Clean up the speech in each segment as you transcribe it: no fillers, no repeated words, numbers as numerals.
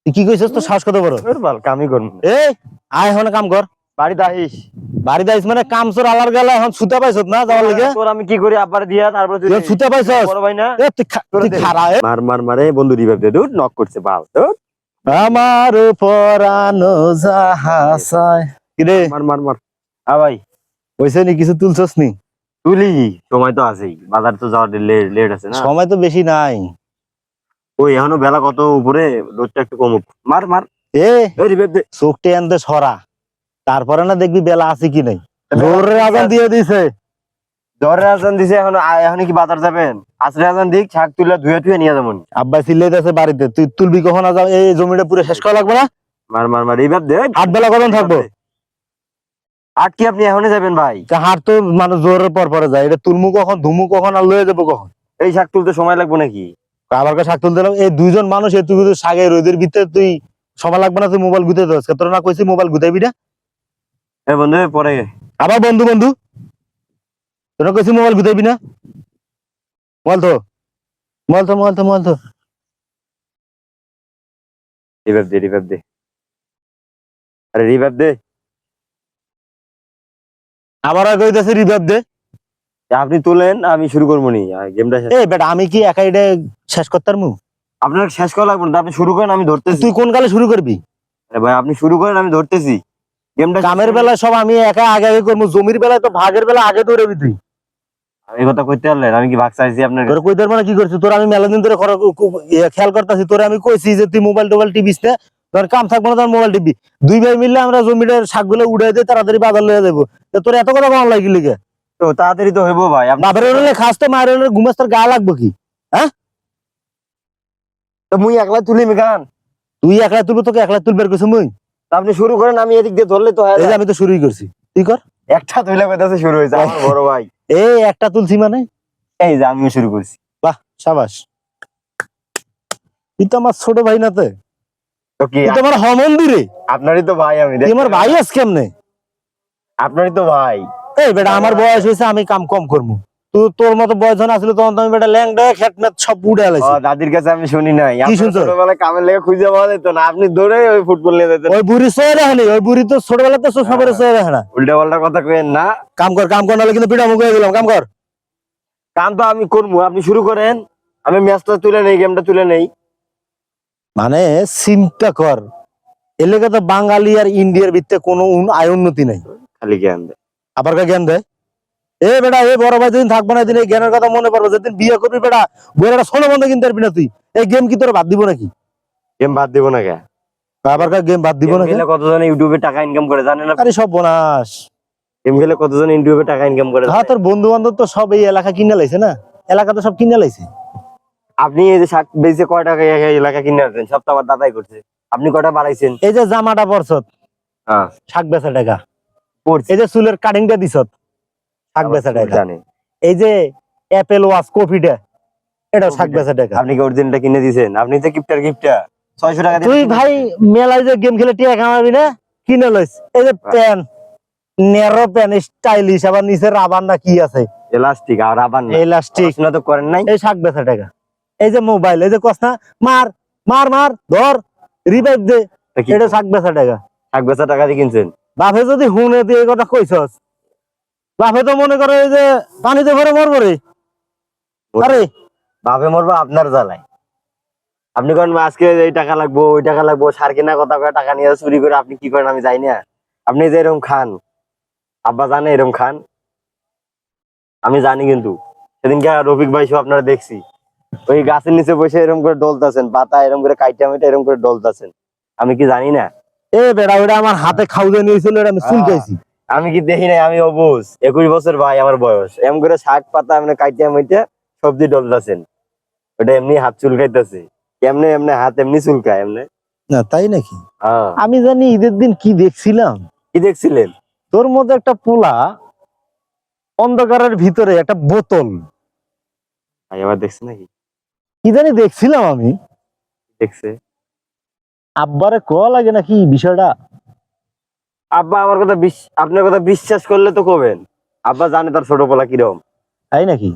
তুই কি কইছস? তো সাহস কত বড়? বাল কামই করব। এই আয় এখন কাম কর। বাড়িতে আইস। বাড়িতে আইস মানে কাম চোর আলার গেলা এখন ছুতা পাইছত না যাওয়ার লাগি? তোর আমি কি করি আব্বার দিয়া তারপর তুই ছুতা পাইছস? বড় ভাই না? এ তুই খারা মার মার মারে বন্ধু রিভাইভ দে দুট নক করছে বাল তো। আমার পরানো যাহাসায় কি রে? মার মার মার। ভাই হইছে নি কিছু তুলছস নি? তুলি সময় তো আছেই, বাজার তো যাওয়ার লেট আছে না। সময় তো বেশি নাই। ওই এখনো বেলা কত উপরে, রোদটা একটু কমুক। মার মার এ রিভাইভ দে। চোখটা এনতে সরা, তারপরে না দেখবি বেলা আছে কি নাই। জোরে আজান দিয়ে দিছে। জ্বরের আজান দিছে, এখন কি বাজার যাবেন? আসরে আজান দিক, শাক তুলে ধুয়ে টুয়ে নিয়ে যাবেন। আব্বা চিল্লাইতেছে বাড়িতে, তুই তুলবি কখন? আজ এই জমিটা পুরো শেষ করা লাগবে না? মার মার মার রিভাইভ দে। আট বেলা কখন থাকবো? আট কি আপনি এখনই যাবেন ভাই? হাট তো মানুষ জোরের পর পরে যায়, এটা তুলমু কখন, ধুমু কখন, আর লয়ে যাবো কখন? এই শাক তুলতে সময় লাগবে নাকি? আবার শাক তুলতে গেলাম, এই দুইজন মানুষ তুই কিন্তু শাকে রোদের ভিতরে তুই সময় লাগবে না? তুই মোবাইল গুতে দিস, তোর না কইছি মোবাইল গুতাইবি না? এ বন্ধু পরে আবার বন্ধু বন্ধু, তোর কইছি মোবাইল গুতাইবি না? মোবাইল তো মোবাইল তো মোবাইল তো মোবাইল তো রিভাইভ দে, রিভাইভ দে। আরে রিভাইভ দে। আবার কইতাছে রিভাইভ দে। আপনি তুলেন, আমি শুরু করবো নি গেমটা। এই বেটা আমি কি একা এটা শেষ করতে পারমু? আপনার শেষ করা লাগবে না, আপনি শুরু করেন, আমি ধরতেছি। তুই কোন কালে শুরু করবি? আরে ভাই আপনি শুরু করেন, আমি ধরতেছি গেমটা। কামের বেলায় সব আমি একা আগে আগে করবো, জমির বেলায় তো ভাগের বেলা আগে দৌড়াবি তুই। এই কথা কইতে পারলেন? আমি কি ভাগ চাইছি আপনার? তোর কই মানে কি করছিস? তোর আমি মেলা দিন ধরে খেয়াল করতেছি, তোরে আমি কইছি যে তুই মোবাইল টোবাইল টিপিস না, তোর কাম থাকবো না, তোর মোবাইল টিপি। দুই ভাই মিললে আমরা জমিটার শাকগুলো উড়াই দিয়ে তাড়াতাড়ি বাজার লয়ে যাবো। তোর এত কথা কেমন লাগি লিগে? তো তাড়াতাড়ি তো হইবো ভাই। বাপের হলে খাস তো, মায়ের হলে ঘুমাস, তোর গা লাগবো কি? হ্যাঁ, তো মুই একলা তুলি গান। তুই একলা তুলবো, তোকে একলা তুলবার কইছি মুই? আপনি শুরু করেন, আমি এদিক দিয়ে ধরলে তো এই যে আমি তো শুরুই করছি, তুই কর। একটা তুইলা কইতাছে শুরু হইছে আমার বড় ভাই। এই একটা তুলছি মানে? এই যে আমিও শুরু করছি। বাহ সাবাস, তুই তো আমার ছোট ভাই নাতে, তো কি তুই তো আমার হমন্দিরে। আপনারই তো ভাই, আমি তুই আমার ভাই আস কেমনে? আপনারই তো ভাই। এই বেটা আমার বয়স হয়েছে, আমি কাম কম করবো। তুই তোর মতো বয়স যখন আসলে তখন তো আমি বেটা ল্যাংডা খেটমেট সব উড়ে আলাইছি। দাদির কাছে আমি শুনি নাই কি শুনছো? ছোটবেলায় কামের লেগে খুঁজে পাওয়া যেত না, আপনি দৌড়ে ওই ফুটবল নিয়ে যেতেন। ওই বুড়ি সয়ে রাখেনি, ওই বুড়ি তো ছোটবেলাতে সবারে সয়ে রাখে না। উল্টা পাল্টা কথা কইেন না। কাম কর নাহলে কিন্তু পিঠা মুখ হয়ে গেলাম। কাম কর। কাম তো আমি করবো, আপনি শুরু করেন, আমি ম্যাচটা তুলে নেই, গেমটা তুলে নেই। মানে চিন্তা কর, এলাকা তো বাঙালি আর ইন্ডিয়ার ভিতরে কোনো আয় উন্নতি নাই, খালি জ্ঞান দেয়। আবার জ্ঞান দেয়। এ বেটা এই বড় ভাই যেদিন থাকবো না, এই জ্ঞানের কথা মনে পড়বো। যেদিন বিয়ে করবি বেটা, বইয়ের ষোলো বন্ধ কিনতে পারবি না তুই। এই গেম কি তোর বাদ দিব নাকি? গেম বাদ দিব না কে? আবার গেম বাদ দিব না? কতজন ইউটিউবে টাকা ইনকাম করে জানেন না? আরে সব বোনাস। গেম খেলে কতজন ইউটিউবে টাকা ইনকাম করে? হ্যাঁ, তোর বন্ধু বান্ধব তো সব এই এলাকা কিনে লাইছে না, এলাকা তো সব কিনে লাইছে। আপনি এই যে শাক বেচে কয় টাকা এলাকা কিনে আসছেন? সব তো আবার দাদাই করছে। আপনি কয়টা বাড়াইছেন? এই যে জামাটা পরছত, হ্যাঁ শাক বেচা টাকা। পড়ছে। এই যে চুলের কাটিংটা দিছত, শাক বেচা টাকা। জানে এই যে অ্যাপেল ওয়াচ কফিটা, এটা শাক বেচা টাকা। আপনি কি অরিজিনালটা কিনে দিয়েছেন? আপনি যে গিফটার 600 টাকা দিয়ে তুই ভাই মেলায় যে গেম খেলে টিয়া কামাবি না, কিনে লইস। এই যে প্যান্ট, নেরো প্যান্ট, স্টাইলিশ, আবার নিচে রাবার না কি আছে, এলাস্টিক আর রাবার না, এলাস্টিক, না তো করেন নাই। এই শাক বেচা টাকা। এই যে মোবাইল, এই যে কসনা মার মার মার ধর রিভাইভ দে, এটা শাক বেচা টাকা। শাক বেচা টাকা দিয়ে কিনছেন? বাপে যদি হুনে দিয়ে কথা কইছস, বাপে তো মনে করে যে পানিতে ভরে মরবো রে। আরে বাপে মরবো আপনার জ্বালায়। আপনি করেন আজকে এই টাকা লাগবো, ওই টাকা লাগবো, সার কেনা কথা করে টাকা নিয়ে চুরি করে আপনি কি করেন আমি যাই না। আপনি যে এরকম খান, আব্বা জানে এরকম খান, আমি জানি। কিন্তু সেদিনকে রফিক ভাই সব আপনারা দেখছি, ওই গাছের নিচে বসে এরকম করে ডলতাছেন, পাতা এরকম করে কাইটা মেটা এরকম করে ডলতাছেন, আমি কি জানি না? এ বেড়া, ওটা আমার হাতে খাউদে নিয়েছিল, আমি চুলকাইছি। আমি কি দেখি নাই? আমি অবুঝ, 21 বছর ভাই আমার বয়স, এমন করে শাক পাতা এমনি কাইটা মেটা সবজি ডলতাছেন, ওটা এমনি হাত চুলকাইতেছে। কেমনে এমনি হাত এমনি চুলকায় এমনি? না তাই নাকি? হ্যাঁ। আমি জানি ঈদের দিন কি দেখছিলাম। কি দেখছিলেন? তোর মধ্যে একটা পোলা অন্ধকারের ভিতরে একটা বোতল, ভাই আবার দেখছে নাকি? কি জানি দেখছিলাম আমি। দেখছে? আব্বারে কল লাগে নাকি বিষয়টা? আব্বা আমার কথা আপনার কথা বিশ্বাস করলে তো কবেন, আব্বা জানে তার ছোট পোলা কিরকম। তাই নাকি?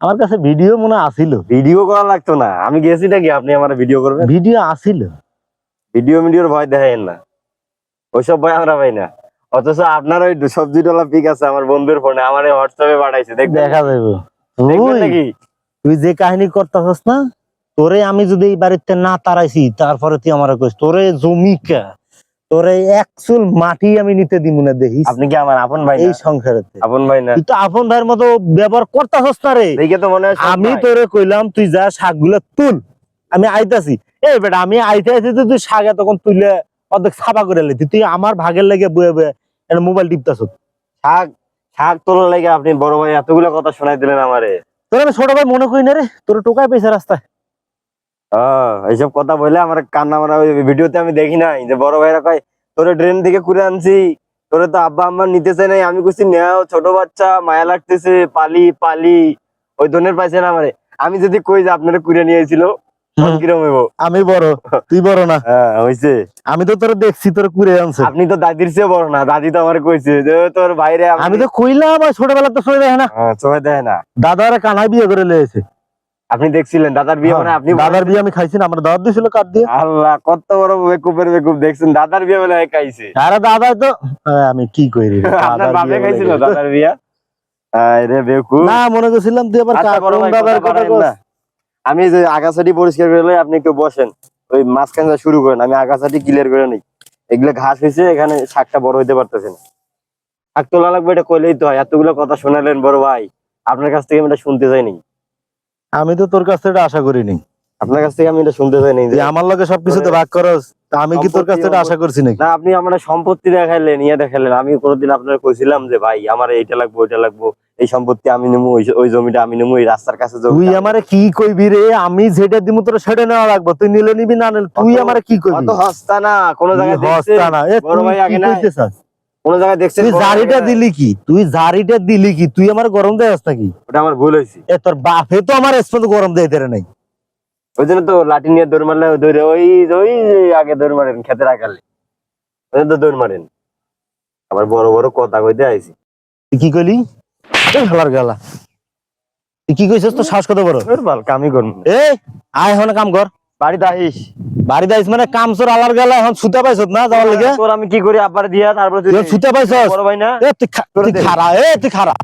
আমার কাছে ভিডিও মনে আসিল। ভিডিও করা লাগতো না, আমি গেছি নাকি আপনি আমার ভিডিও করবেন? ভিডিও আসিল। ভিডিওর ভয় দেখেন না, ওইসব ভয় আমরা পাই না। অথচ আপনার ওই সবজি ডলা পিক আছে আমার বন্ধুর ফোনে, আমার হোয়াটসঅ্যাপে পাঠাইছে, দেখবেন দেখা যাবে। দেখবেন নাকি? তুই যে কাহিনী করতেছস না, তোরে আমি যদি এই বাড়িতে না তাড়াইছি তারপরে তুই আমার কইস তোরে জমিকা তোরে এক চুল মাটি আমি নিতে দিব না, দেখিস আপনি কি আমার আপন ভাই এই না? সংসারেতে আপন ভাই না তুই তো আপন ভাইয়ের মতো ব্যবহার করতেছস না রে। দেখে তো মনে হয় সৎ আমি ভাই। তোরে কইলাম তুই যা শাকগুলো তুল, আমি আইতাছি। এই বেটা আমি আইতে আইতে তো তুই শাক তখন তুইলে অর্ধেক ছাপা করে লেতি, তুই আমার ভাগের লাগে বয়ে বয়ে একটা মোবাইল টিপতাছ। শাক শাক তোলার লাগে আপনি বড় ভাই এতগুলো কথা শোনাই দিলেন আমারে। তোর আমি ছোট ভাই মনে করি না রে, তোর টোকায় পেয়েছে রাস্তায়। এইসব কথা বলে আমার কান্না মারা ওই ভিডিওতে আমি দেখি নাই যে বড় ভাইরা কয় তোরে ট্রেন থেকে ঘুরে আনছি, তোরে তো আব্বা আম্মা নিতে চাই নাই। আমি কইছি নেও, ছোট বাচ্চা মায়া লাগতেছে, পালি পালি, ওই ধরনের পাইছে না আমারে। আমি যদি কই যে আপনারা কুড়ে নিয়ে আইছিল কিরম হইব? আমি বড়, তুই বড় না। হ্যাঁ হইছে। আমি তো তোর দেখছি তোর কুড়ে আনছে। আপনি তো দাদির চেয়ে বড় না, দাদি তো আমার কইছে যে তোর ভাইরে আমি তো কইলাম ছোটবেলা তো চলে দেখে না, চোখে দেয় না। দাদারে কানাই বিয়ে করে লেগেছে। আপনি দেখছিলেন দাদার বিয়ে? মানে আপনি দাদার বিয়ে আমি খাইছি না, আমার দাদা দিয়েছিল কার্ড দিয়ে। আল্লাহ কত বড় বেকুবের বেকুব দেখছেন, দাদার বিয়ে বলে খাইছে। আরে দাদা তো আমি কি করি রে, আপনার দাদার বাপে বিয়ে বলে খাইছিল গেছে। দাদার বিয়া? আরে বেকুব। না মনে করছিলাম তুই আবার আচ্ছা বড় কোন ভাই দাদার কথা কথা বাড়ায়েন কস। না। আমি যে আগাছাটি পরিষ্কার করে লই, আপনি একটু বসেন, ওই মাঝখানে যা শুরু করেন, আমি আগাছাটি ক্লিয়ার করে নেই। এগুলো ঘাস হয়েছে, এখানে শাকটা বড় হইতে পারতেছে না। শাক তোলা লাগবে এটা কইলেই তো হয়। এতগুলো কথা শোনালেন বড় ভাই, আপনার কাছ থেকে আমি এটা শুনতে চাইনি। আমি তো তোর কাছ থেকে এটা আশা করিনি। আপনার কাছ থেকে আমি এটা শুনতে চাইনি যে তুই আমার লগে সবকিছুতে ভাগ করস, তা আমি কি তোর কাছ থেকে এটা আশা করছি নাকি? না, আপনি আমার সম্পত্তি দেখাইলেন, ইয়ে দেখাইলেন। আমি কোনোদিন আপনার কইছিলাম যে ভাই আমার এইটা লাগবে ওইটা লাগবো, এই সম্পত্তি আমি নেবো, ওই জমিটা আমি নেবো, এই রাস্তার কাছে জমি? তুই আমারে কি কইবি রে? আমি যেটা দিমু তোর সেটা নেওয়া লাগবে, তুই নিলে নিবি না নিলে তুই আমারে কি কইবি? অত হস্তা না, কোন জায়গায় দেখছেন? হস্তা না, এ বড় তুই ভাই আগে কি না, কইতে চাস? কোন জায়গায় দেখছেন? তুই বড় ভাই জারিটা আগে না? দিলি কি? তুই জারিটা দিলি কি? তুই আমার গরম দেয়াস নাকি? ওটা আমার ভুল হয়েছে। এ তোর বাপে তো আমার স্পন্দ গরম দেয় তেরে নাই। ওই জন্য তো লাঠি নিয়ে দৌড় মারলে দৌড়ে ওই ওই আগে দৌড় মারেন, খেতে রাখালে ওই তো দৌড় মারেন। আবার বড় বড় কথা কইতে আইছি। তুই কি কইলি? এই হালার গালা, তুই কি কইছিস? তো শ্বাস কত বড়? বাল কামই করুন, এই আয় এখন কাম কর। বাড়িতে আইস। বাড়িতে আইস মানে কাম চোর আলার গেলা এখন সুতা পাইছত না যাওয়ার লিগে? তোর আমি কি করি আব্বার দিয়া, তারপর তুই সুতা পাইছস? বড় ভাই না তুই খারা, তুই খারা।